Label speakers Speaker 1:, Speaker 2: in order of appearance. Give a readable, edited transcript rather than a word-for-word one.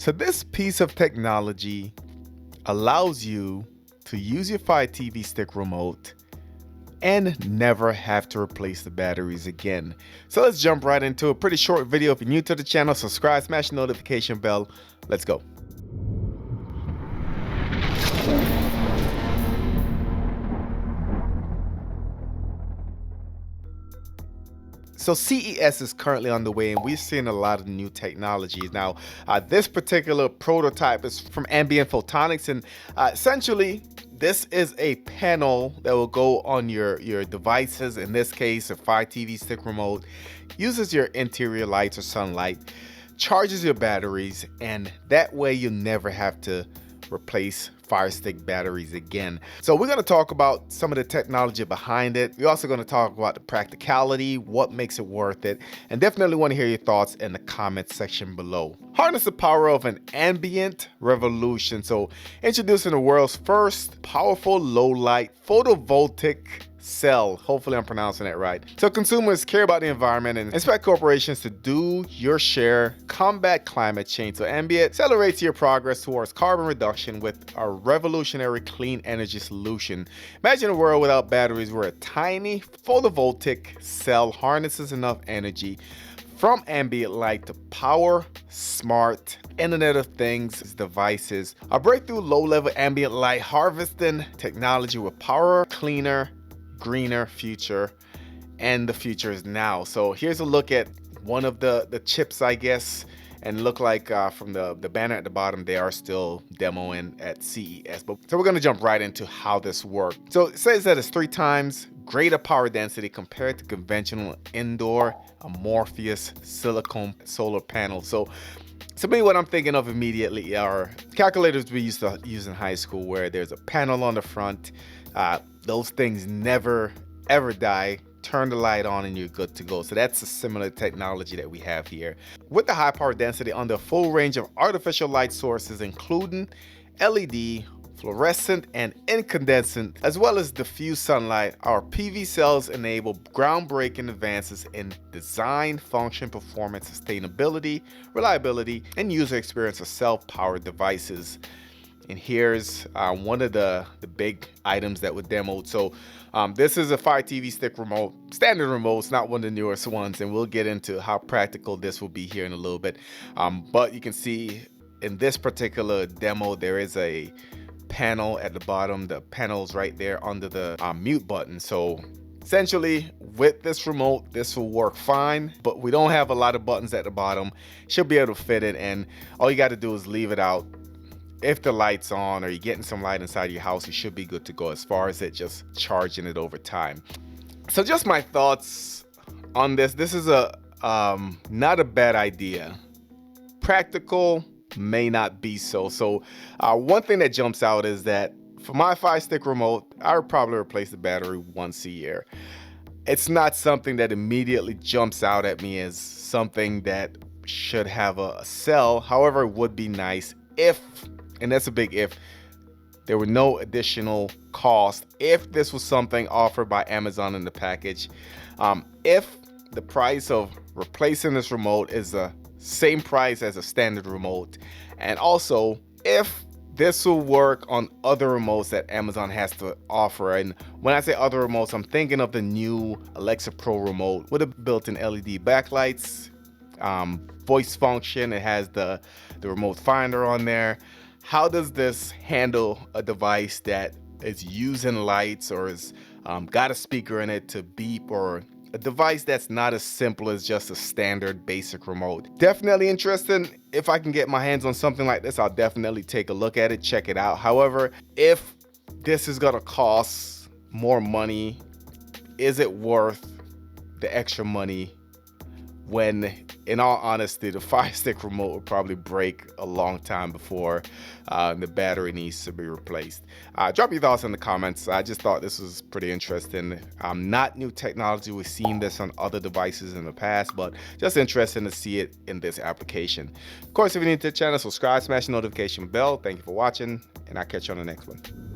Speaker 1: So this piece of technology allows you to use your Fire TV Stick remote and never have to replace the batteries again. So let's jump right into a pretty short video. If you're new to the channel, subscribe, smash the notification bell. Let's go. So CES is currently underway and we're seeing a lot of new technologies. Now, this particular prototype is from Ambient Photonics, and essentially this is a panel that will go on your devices. In this case, a Fire TV Stick remote uses your interior lights or sunlight, charges your batteries, and that way you never have to replace Firestick batteries again. So we're going to talk about some of the technology behind it. We're also going to talk about the practicality, what makes it worth it, and definitely want to hear your thoughts in the comment section below. Harness the power of an ambient revolution. So introducing the world's first powerful low light photovoltaic cell. Hopefully I'm pronouncing it right. So consumers care about the environment and expect corporations to do your share, combat climate change. So Ambient accelerates your progress towards carbon reduction with a revolutionary clean energy solution. Imagine a world without batteries where a tiny photovoltaic cell harnesses enough energy from ambient light to power smart Internet of Things devices. A breakthrough low-level ambient light harvesting technology with power, cleaner, greener future, and the future is now. So here's a look at one of the chips, I guess, and look like from the banner at the bottom, they are still demoing at CES. So we're gonna jump right into how this works. So it says that it's 3 times greater power density compared to conventional indoor amorphous silicone solar panels. So to me, what I'm thinking of immediately are calculators we used to use in high school, where there's a panel on the front. Those things never ever die. Turn the light on and you're good to go. So that's a similar technology that we have here. With the high power density on the full range of artificial light sources, including LED, fluorescent, and incandescent, as well as diffuse sunlight, our PV cells enable groundbreaking advances in design, function, performance, sustainability, reliability, and user experience of self-powered devices. And here's one of the big items that were demoed. So this is a Fire TV Stick remote, standard remotes, not one of the newest ones, and we'll get into how practical this will be here in a little bit. But you can see in this particular demo, there is a panel at the bottom. The panel's right there under the mute button. So essentially with this remote, this will work fine, but we don't have a lot of buttons at the bottom. Should be able to fit it, and all you got to do is leave it out. If the light's on or you're getting some light inside your house, you should be good to go as far as it just charging it over time. So just my thoughts on this. This is a not a bad idea. Practical, may not be so. So one thing that jumps out is that for my Fire Stick remote, I would probably replace the battery once a year. It's not something that immediately jumps out at me as something that should have a cell. However, it would be nice if, and that's a big if, there were no additional cost if this was something offered by Amazon in the package. If the price of replacing this remote is the same price as a standard remote, and also if this will work on other remotes that Amazon has to offer. And when I say other remotes, I'm thinking of the new Alexa Pro remote with a built-in LED backlights, voice function. It has the remote finder on there. How does this handle a device that is using lights or is got a speaker in it to beep, or a device that's not as simple as just a standard basic remote? Definitely interested. If I can get my hands on something like this, I'll definitely take a look at it, check it out. However, if this is gonna cost more money, is it worth the extra money when, in all honesty, the Fire Stick remote will probably break a long time before the battery needs to be replaced? Drop your thoughts in the comments. I just thought this was pretty interesting. Not new technology. We've seen this on other devices in the past, but just interesting to see it in this application. Of course, if you're new to the channel, subscribe, smash the notification bell. Thank you for watching, and I'll catch you on the next one.